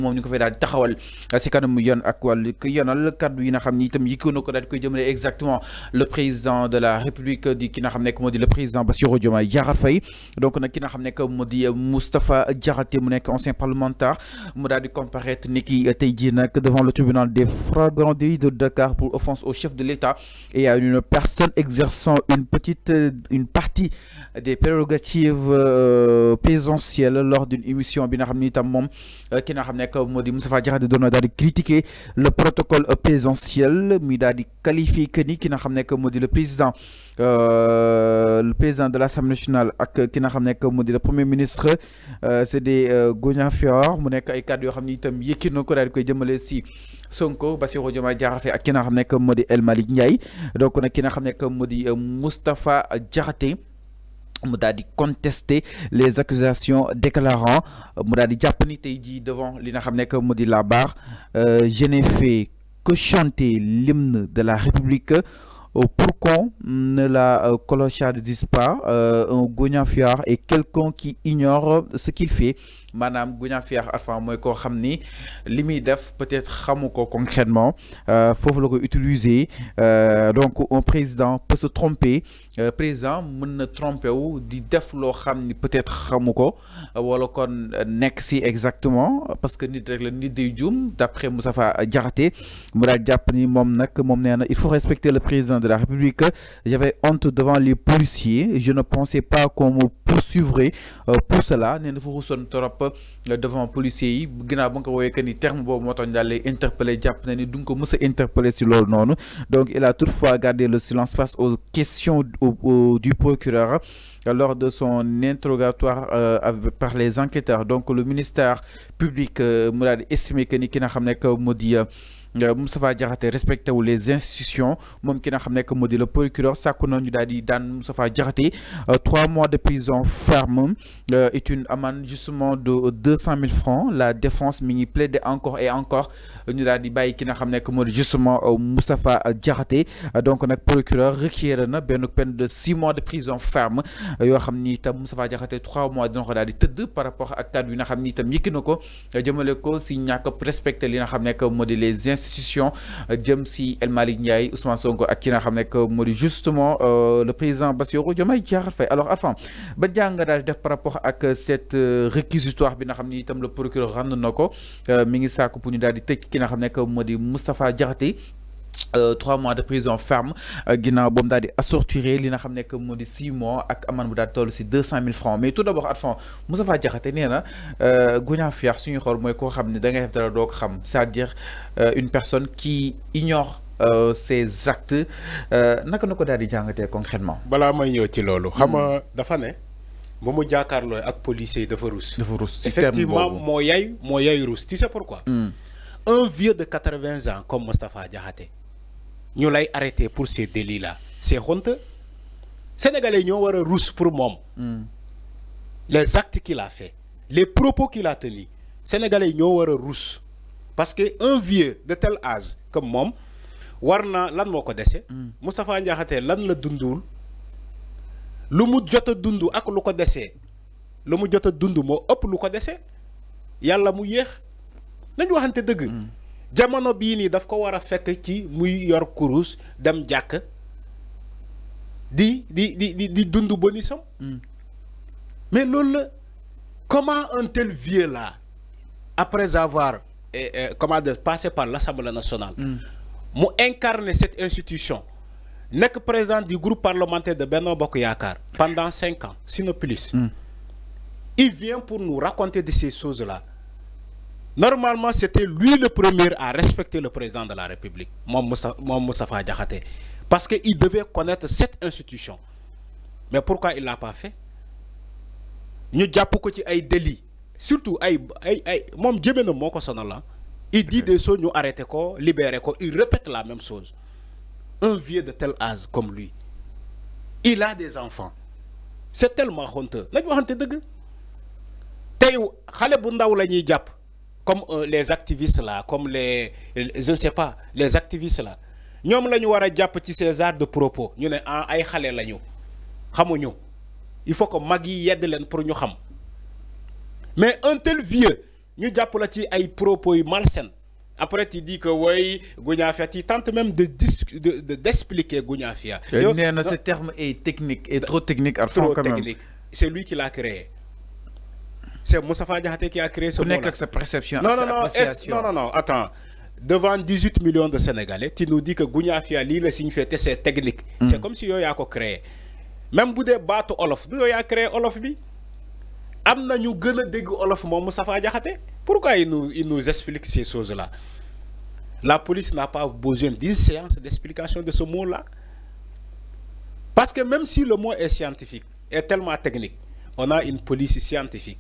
moom ñu ko fay daal di taxawal si kanamu yoon ak wàllu yoonal kaddu yi nga xam ni itam yëkkoon na ko daal di koy jëmale exactement le président de la république di ki nga xam nekk moo di le président Bassirou Diomaye Diakhar Faye donc nag ki nga xam nekk moo di Moustapha Diakhaté mu nekk ancien parlementaire mu daal di comparaître ni ki tey jii nag devant le tribunal des flagrants délits de Dakar pour offense au chef de l'État et à une personne exerçant une partie des prérogatives présidentielles lors d'une émission bi nga xam ni itam moom ki nga xam nekk moo di Moustapha Diakhaté doon na daal di critiquer le protocole présidentiel mi daal di qualifier que ni ki nga xam nekk moo di le président de l'Assemblée nationale ak ki nga xam nekk moo di le premier ministre c'est des Gognafioor mu nekk ay kàddu yoo xam ni itam yëkki na ko daal di koy jëmale si Sonko Bassirou Diomaye Diakhar Faye ak ki nga xam nekk moo di El Malick Ndiaye donc nag ki nga xam nekk moo di Moustapha Diakhaté mu daal di contester les accusations déclarant mu daal di jàpp ni tey jii devant li nga xam nekk moo di la barre je n'ai fait que chanter l'hymne de la République pour qu'on ne la clochardise pas. Un Gognafioor est quelqu'un qui ignore ce qu'il fait maanaam Gognafioor enfin mooy koo xam ni li muy def peut-être xamu ko concrètement foofu la ko utiliser donc un président peut se tromper président mën na tromper wu di def loo xam ni peut-être xamu ko wala kon nekk si exactement parce que nit rek la nit day juum d'après Moustapha Diakhaté mu daal jàpp ni moom nag moom nee na il faut respecter le président de la République. J'avais honte devant les policiers, je ne pensais pas qu'on me poursuivrait pour cela. Nee na fa xusoon trop devant policiers yi ginnaaw ba nga ko woowee que ni terme boobu moo tax ñu daal lay interpeller jàpp na ni du nga ko mës a interpeller si loolu noonu donc il a toutefois gardé le silence face aux questions du procureur lors de son interrogatoire par les enquêteurs. Donc le ministère public mu daal di estimé que ni ki nga xam ne moo di Moustapha Diakhaté respecté wu les institutions moom ki nga xam ne moo di le procureur sàkku na ñu daal di daan Moustapha Diakhaté 3 mois de prison ferme et une amende justement de 200 000 francs. La défense mi ngi plaider encore et encore ñu daal di bàyyi ki nga xam ne moo di justement Moustapha Diakhaté donc nag procureur requiert na benn peine de 6 mois de prison ferme yoo xam ni itam Moustapha Diakhaté 3 mois dina ko daal di tëdd par rapport ak kàddu yi nga xam ni itam yëkki na ko jëmale ko si ñàkk respecté li nga xam ne moo di les institutions jëm si El Malick Ndiaye Ousmane Sonko ak ki nga xam ne moo di justement le président Bassirou Diomaye Diakhar Faye. Alors enfin ba jàng daal def par rapport ak cette réquisitoire bi nga xam ni itam le procureur rend na ko mi ngi sàkku pour ñu daal di tëj ki nga xam ne moo di Moustapha Diakhaté 3 mois de prison ferme ginnaaw boobu daal di assortiré li nga xam ne moo di 6 mois ak amende bu daal di toll si 200 000 francs. Mais tout d'abord Arfan Moustapha Diakhaté nee na Gognafioor suñu xool mooy koo xam ne da ngay def dara doo ko xam c'est-à-dire une personne qui ignore ses actes naka na ko daal di jàngatee concrètement. balaa may ñëw ci loolu. xam nga dafa ne ba mu jàkkaarloo ak policiers yi dafa rus. dafa rus effectivement moo yay rus. Tu sais pourquoi. Un vieux de 80 ans comme Moustapha Diakhaté ñu lay arrêté pour ces délits là c'est honteux. Sénégalais ñoo war a rus pour moom. Les actes qu'il a fait les propos qu'il a tenus Sénégalais ñoo war a rus parce que un vieux de tel âge comme moom war na lan moo ko dese. Moustapha Diakhaté lan la dundul lu mu jot a dund ak lu ko desee lu mu jot a dund moo ëpp lu ko dese yàlla mu yéex nañu waxante dëgg. jamono bii nii daf ko war a fekk ci muy yor kurus dem jàkk di dund bonisam. mais loolu la comment un tel vieux là après avoir passé par l'Assemblée nationale mu incarner cette institution nekk président du groupe parlementaire de Benno Bokk Yaakaar pendant 5 ans sinon plus. Il vient pour nous raconter de ces choses là. Normalement, c'était lui le premier à respecter le président de la République, Moustapha Diakhaté, parce qu'il devait connaître cette institution. Mais pourquoi il ne l'a pas fait? Nous avons des délits, surtout il dit des choses, nous arrêtons, libérons, il répète la même chose. Un vieux de tel âge comme lui, il a des enfants. C'est tellement honteux. Comme les activistes là, comme je ne sais pas, les activistes là. Nous avons des César de propos. Nous avons il faut que Magui aide pour nous. Mais un tel vieux, ñu jàpp la ci ay propos yu malsains. Après, tu dis que oui, Gougnafia, tu tentes même d'expliquer Gougnafia. Ce terme est technique, est trop technique. Trop technique. C'est lui qui l'a créé. C'est Moustapha Diakhaté qui a créé ce mot-là. Sa perception. Non, attends. Devant 18 millions de Sénégalais, tu nous dis que Gougnafia, le signifie c'est technique. C'est comme si il a créé. Même si vous avez Olof, il a créé Olof. Amna ñu gëna dégg Olof moom Moustapha Diakhaté. Pourquoi il nous explique ces choses-là? La police n'a pas besoin d'une séance d'explication de ce mot-là. Parce que même si le mot est scientifique, est tellement technique, on a une police scientifique.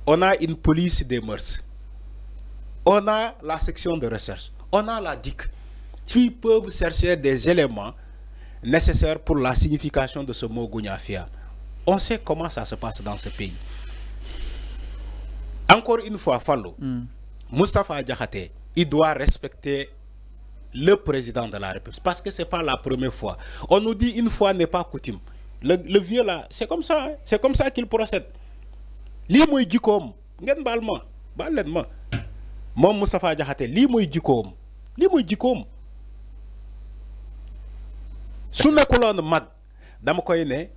On a une police des mœurs. On a la section de recherche. On a la DIC qui peuvent chercher des éléments nécessaires pour la signification de ce mot Gougnafia. On sait comment ça se passe dans ce pays. Encore une fois, Fallo, Moustapha Diakhaté, il doit respecter le président de la République. Parce que ce n'est pas la première fois. On nous dit une fois n'est pas coutume. Le vieux là, c'est comme ça. Hein? C'est comme ça qu'il procède. Li moy jikom, ngeen bal ma. Mom Moustapha Diakhaté, li moy jikom. Su nekkulon mag, dama koy ne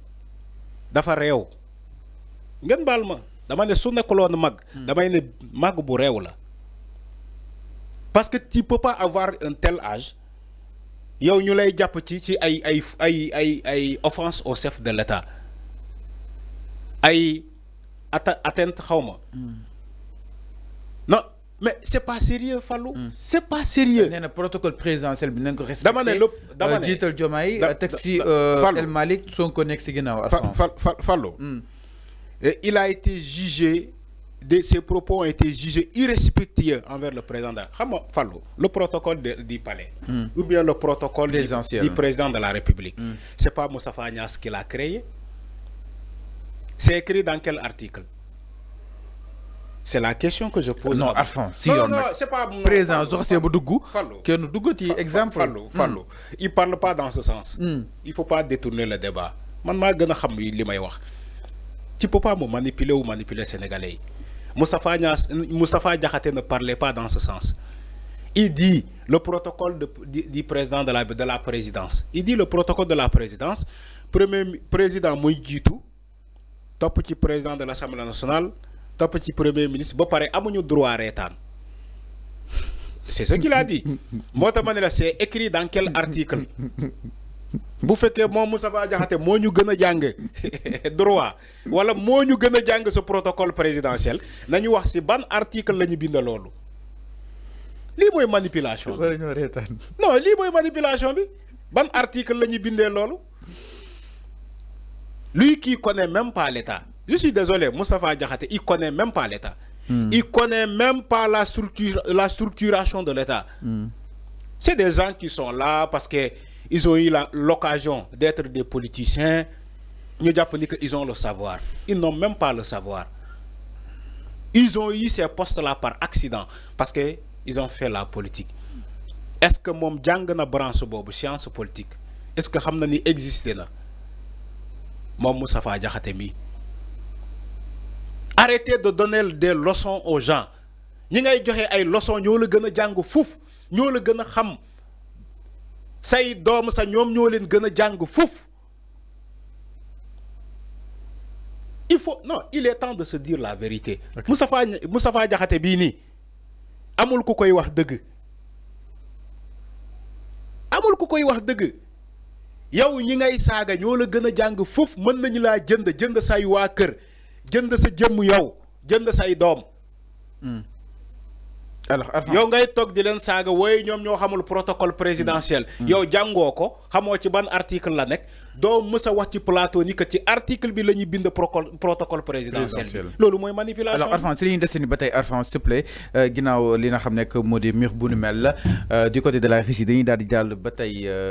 dafa rew. Ngeen bal ma. Dama ne su nekkulon mag, dama ne mag bu rew la. Parce que tu ne peux pas avoir un tel âge. Yow ñu lay japp ci ay offense au chef de l'État. Ay atteinte xawma. Non, mais c'est pas sérieux Fallou. C'est pas sérieux. Le protocole présidentiel bi nañ ko respecté. Dama ne jiital Diomaye taxi El Malick Sonko nekk ci ginnaaw. Fallou. Il a été jugé. Ses propos ont été jugés irrespectueux envers le président. Le protocole du palais ou bien le protocole du président de la République. C'est pas Moustapha Agnès qui l'a créé. C'est écrit dans quel article? C'est la question que je pose. Non, Arfan, si non, c'est pas mon président Zorcé Boudougou. Exemple. Fallou. Il parle pas dans ce sens. Il faut pas détourner le débat. Man ma gëna xam li may wax. Tu peux pas me manipuler ou manipuler les Sénégalais. Moustapha Diakhaté ne parlait pas dans ce sens. Il dit le protocole du président de la présidence. Il dit le protocole de la présidence. Premier président Moïse Djitou, top petit président de l'Assemblée nationale, top petit premier ministre, bon pareil, amuñu droit à rétan. C'est ce qu'il a dit. C'est écrit dans quel article? Bu fekkee moom Moustapha Diakhaté moo ñu gën a jàng droit wala moo ñu gën a jàng ce protocole présidentiel nañu wax ci ban article la ñu bind loolu lii mooy manipulation bi non lii mooy manipulation bi ban article la ñu bindee loolu lui qui connaît même pas l'État. Je suis désolé, Moustapha Diakhaté il connaît même pas l'État. Il connaît même pas la structuration de l'État. C'est des gens qui sont là parce que ils ont eu l'occasion d'être des politiciens. Ils ont le savoir. Ils n'ont même pas le savoir. Ils ont eu ces postes-là par accident parce qu'ils ont fait la politique. Est-ce que mon jang na branche bobu science politique? Est-ce que xamna ni existé na? Mom Moustapha Diakhaté mi. Arrêtez de donner des leçons aux gens. Ñi ngay joxe ay leçons ñoo la gëna jang fouf, ñoo la gëna xam. Say doom sa ñoom ñoo leen gën a jàng fouf. Il est temps de se dire la vérité. Okay. Moustapha Diakhaté bii nii amul ku koy wax dëgg. Amul ku koy wax dëgg. Yow ñi ngay saaga ñoo la gën a jàng fouf mën nañu laa jënd say waa kër jënd sa jëmm yow jënd say doom. Alors, yow ngay tok di len saga woy ñom ñoo xamul protocole présidentiel yow jàngoo ko xamoo ci ban article la nek do mësa wax ci plateau ni que ci article bi lañuy bind protocole présidentiel lolu moy manipulation. Alors Arfan si li ñu desee ni ba tey Arfan s'il te plaît ginnaaw li nga xam ne moo di mur bu nu mel du côté de la Russie dañuy daal di jàll ba tey